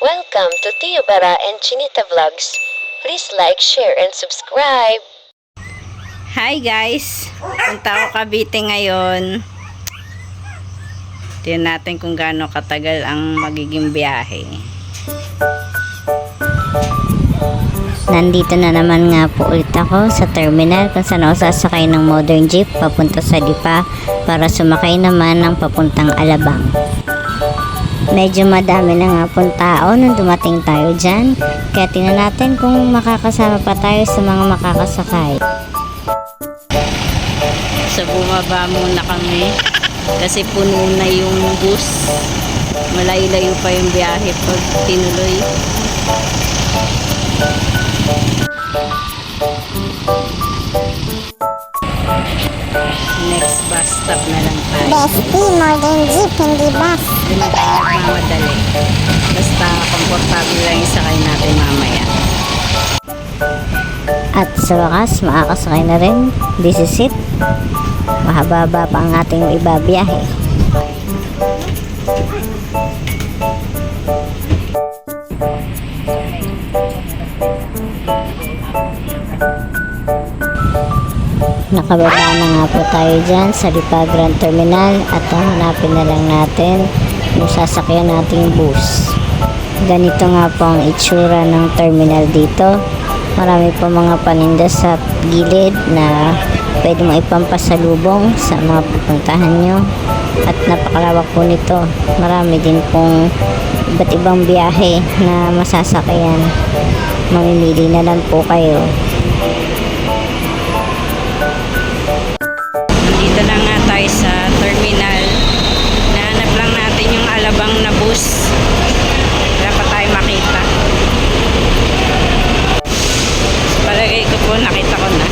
Welcome to Tio Bara and Chinita Vlogs. Please like, share, and subscribe. Hi guys! Punta ako Cavite ngayon. Tingnan natin kung gaano katagal ang magiging biyahe. Nandito na naman nga po ulit ako sa terminal kung saan ako sasakay ng modern jeep papunta sa Lipa para sumakay naman ng papuntang Alabang. Medyo madami na nga pong tao nung dumating tayo dyan, kaya tingnan natin kung makakasama pa tayo sa mga makakasakay. So bumaba muna kami kasi puno na yung bus. Malayo-layo pa yung biyahe pag tinuloy. Next bus stop na lang tayo. Bestie, modern jeep, hindi bus. Hindi na tayo nagmamadali. Basta komportable lang yung sakay natin mamaya. At sa wakas, makakasakay na rin. This is it. Mahaba-haba pa ang ating ibabiyahe. Nakababa na nga po tayo dyan sa Lipa Grand Terminal at hanapin na lang natin yung sasakyan nating bus. Ganito nga po ang itsura ng terminal dito. Marami po mga paninda sa gilid na pwede mo ipampasalubong sa mga pupuntahan nyo. At napakalawak po nito. Marami din pong iba't ibang biyahe na masasakyan. Mamimili na lang po kayo. Dito na nga tayo sa terminal. Nahanap lang natin yung Alabang na bus. Wala pa tayo makita. Palagay ko po nakita ko na.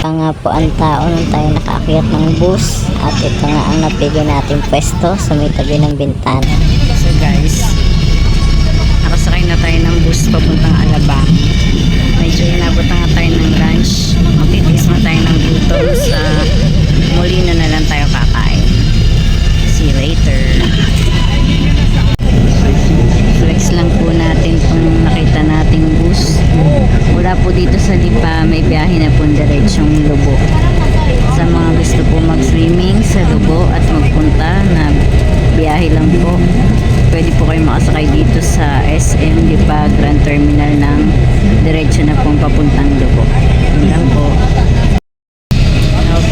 Ito nga po ang tao nung tayo nakaakyat ng bus at ito nga ang napili natin pwesto sa may tabi ng bintana. So guys, nakasakay na tayo ng bus papuntang Alabang. Medyo inabot na nga tayo ng lunch. Magtitiis na tayo ng gutom sa Molino na lang tayo kakain. See you later. Flex lang po natin kung nakita nating bus. Wala po dito sa Lipa, may biyahe na po diretsong Lubo. Sa mga gusto po mag-swimming sa Lubo at magpunta na biyahe lang po, pwede po kayo makasakay dito sa SM Lipa Grand Terminal ng diretso na pong papuntang Lubo. Yun lang po.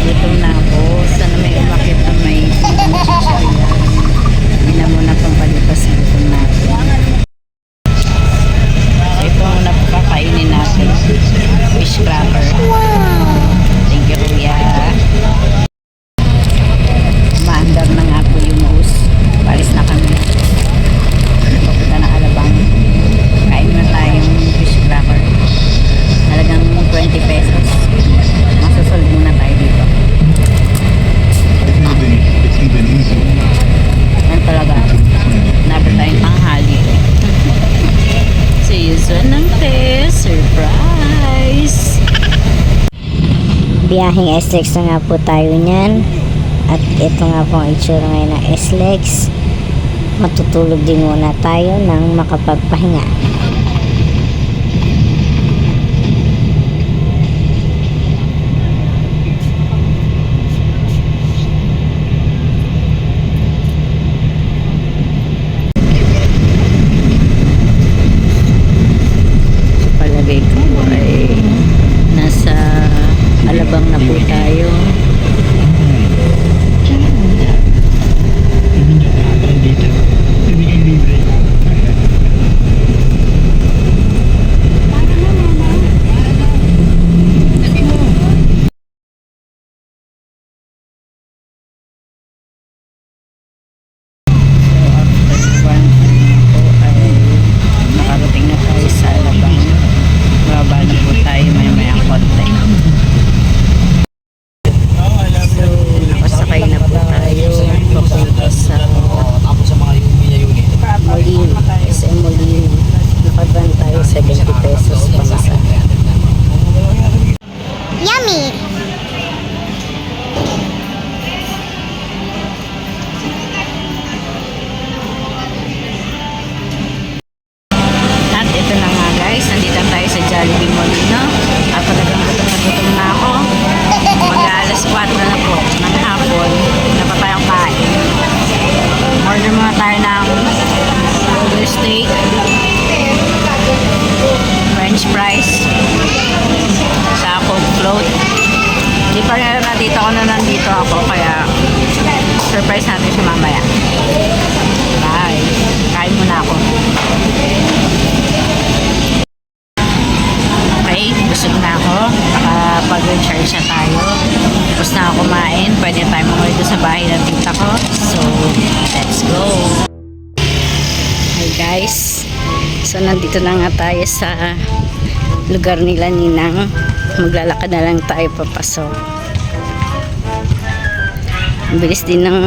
Gutom na ako. Sana may umakit na may chichirya. Hindi na muna pong palipas sa gutom natin. Ito muna po kakainin natin. Fish cracker. Thank you, Kuya. Maandar na nga po yung bus. Palis na kami. Papunta na Alabang. Kain na tayong fish cracker. Talagang 20 pesos. Masasolve muna tayo dito. Yan talaga. Nabi tayong tanghali. Season ng test. Surprise! Biyaheng SLEX na nga po tayo niyan at ito nga po ang itsura ngayon ng SLEX. Matutulog din muna tayo ng makapagpahinga. Palagay ko ay nasa Alabang na po tayo. Jollibee Molino. At talagang gutom na ako. Mag-aalas 4 na po ng hapon. Wala pa tayong kain. Order muna tayo ng burger steak, french fries, sa Coke float. Hindi pa rin nandito ako na nandito ako, kaya surprise natin siya mamaya. Bye! Kain muna ako. Okay, busog na ako. Pag-recharge na tayo. Tapos na ako kumain. Pwede tayo mamulit sa bahay ng tita ko. So, let's go! Hi guys! So, nandito na nga tayo sa lugar nila Ninang. Maglalakad na lang tayo papasok. Ang bilis din ng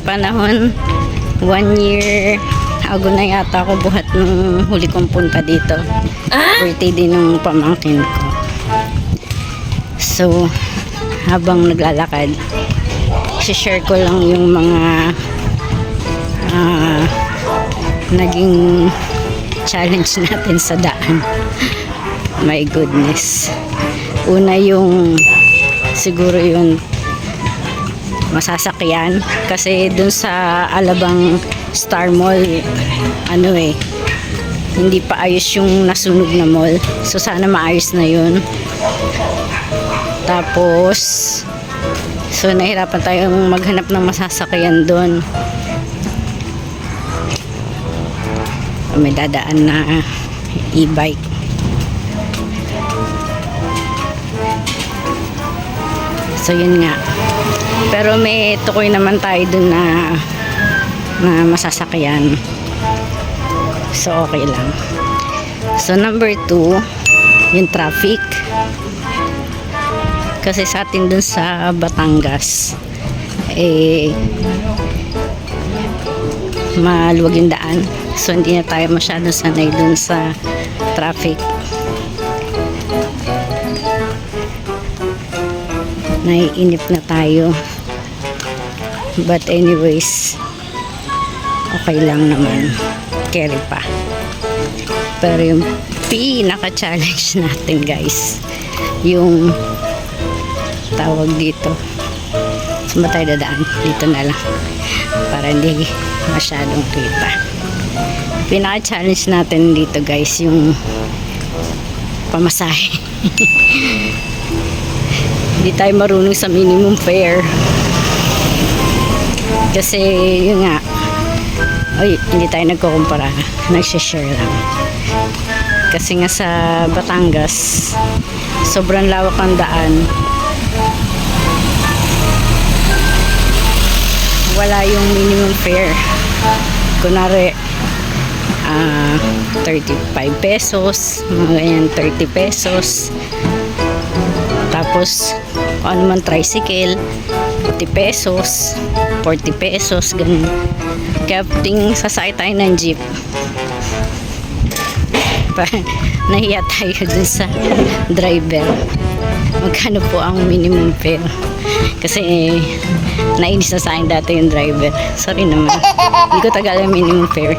panahon. 1 year ago na yata ako buhat nung huli kong punta dito. Birthday din ng pamangkin ko. So, habang naglalakad, share ko lang yung mga naging challenge natin sa daan. My goodness. Una yung siguro yung masasakyan kasi dun sa Alabang Star Mall hindi pa ayos yung nasunog na mall, so sana maayos na yun. Tapos so nahirapan tayong maghanap ng masasakyan dun. May dadaan na e-bike. So yun nga, pero may tukoy naman tayo dun na masasakyan, so okay lang. So number 2, yung traffic. Kasi sa atin dun sa Batangas maluwag yung daan, so hindi na tayo masyadong sanay dun sa traffic. Naiinip na tayo, but anyways okay lang naman, carry pa. Pero yung pinaka-challenge natin guys, yung tawag dito, saan ba tayo dadaan? Dito na lang para hindi masyadong kita. Pinaka-challenge natin dito guys, yung pamasahe. Hindi tayo marunong sa minimum fare kasi yun nga, hindi tayo nagkukumpara, nagsishare lang. Kasi nga sa Batangas sobrang lawak ang daan, wala yung minimum fare. Kunwari 35 pesos, mga ganyan, 30 pesos. Tapos kung ano man tricycle, 50 pesos, 40 pesos, ganun. Kaya ting sasakay tayo ng jeep, nahiya tayo dun sa driver. Magkano po ang minimum fare? Kasi nainis na sa akin dati yung driver. Sorry naman, hindi ko tagal ang minimum fare.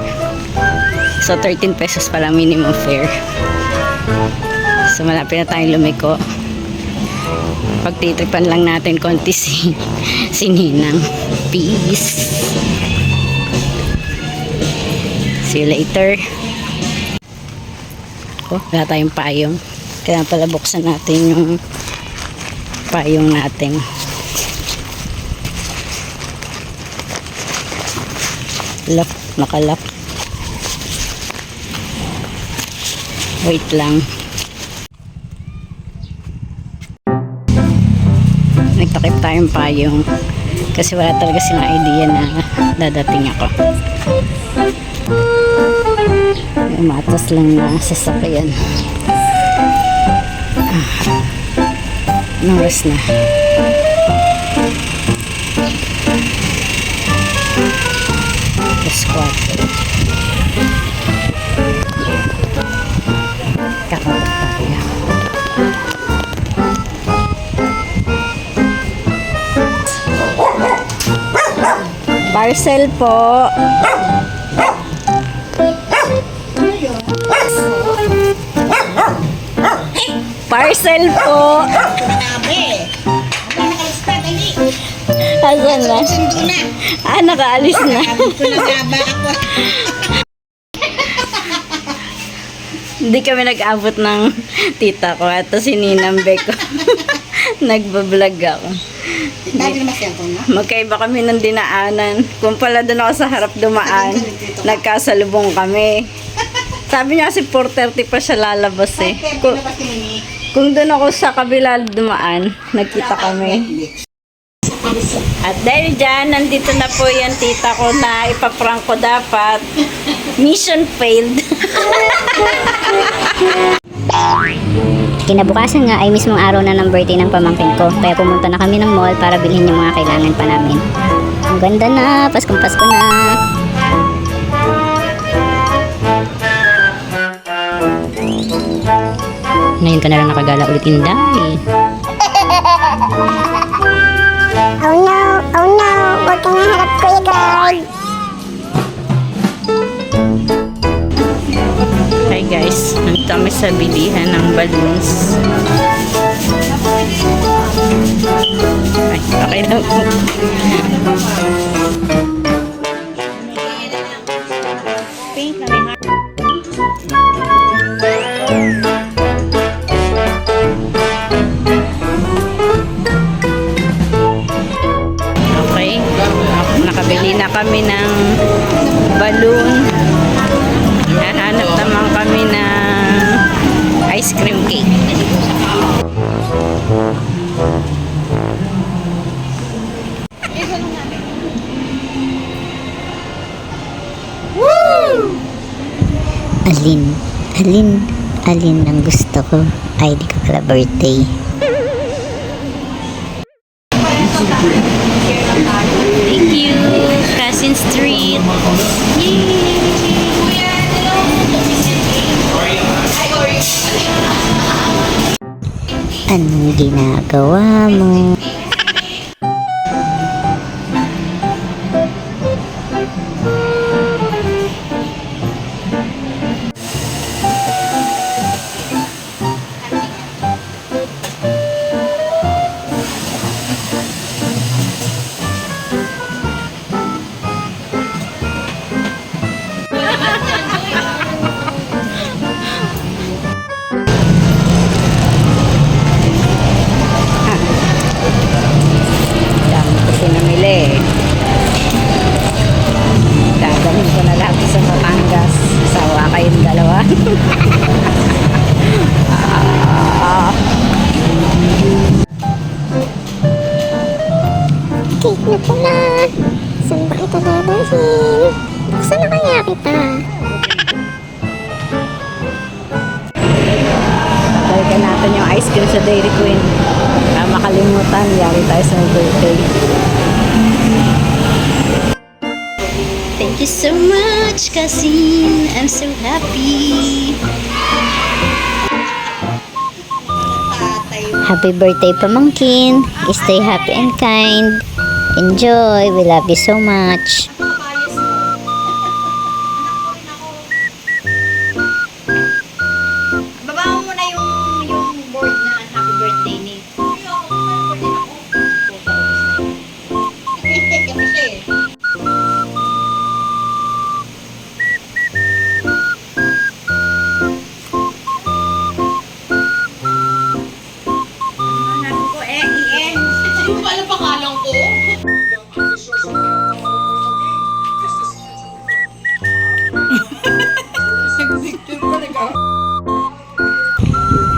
So 13 pesos pala minimum fare. So malapit na tayong lumiko. Pagtitripan lang natin konti si Ninang. Peace. See you later. Wala tayong payong. Kaya pala buksan natin yung payong natin. Lock, nakalock. Wait lang. Nagtakip tayong payong kasi wala talaga silang idea na dadating ako. Umatas lang na sasakyan. Anong oras na? Squat. Kakapat tayo. Parcel po. Parcel po. Asan na? Ah, nakaalis na. Hindi kami nag-abot ng tita ko. Ito si Ninang Beko. Nagbablog ako. Magkaiba kami ng dinaanan. Kung pala doon ako sa harap dumaan, nagkasalubong kami. Sabi niya kasi 4:30 pa siya lalabas eh. Kung doon ako sa kabila dumaan, nagkita kami. At dahil dyan, nandito na po yung tita ko na ipaprank ko dapat. Mission failed. Kinabukasan nga ay mismong araw na ng birthday ng pamangkin ko. Kaya pumunta na kami ng mall para bilhin yung mga kailangan pa namin. Ang ganda na, Paskong Pasko na. Ngayon ka na lang nakagala ulit, Inday. Oh no, huwag kang harap, Kuya Guard. Hi guys, nandito kami sa bilihan ng balloons. Ay, okay lang po. Pink na may heart. Okay, nakabili na kami ng balloon. Hahanap naman kami ng ice cream cake. Alin ang gusto ko. Ay, di ko pala birthday. Thank you, Cousin Street. Anong ginagawa mo? Dami ko pinamili. Dadalhin ko na lahat sa Batangas. Sawa kayong dalawa. Cake na pala. Saan ba kita dadalhin? Buksan na kaya kita? Balikan natin yung ice cream sa Dairy Queen. Para makalimutan, yari tayo sa birthday. Thank you so much, Cousin. I'm so happy. Happy birthday, pamangkin. Stay happy and kind. Enjoy. We love you so much. Baba mo muna yung board na happy birthday ni.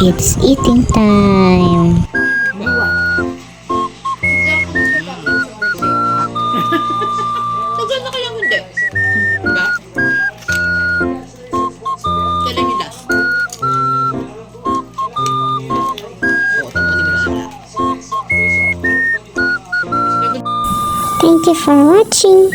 It's eating time. Tagal na kayang hindi. Diba? Kailan yung last? Oo, tama, di ba na? Thank you for watching.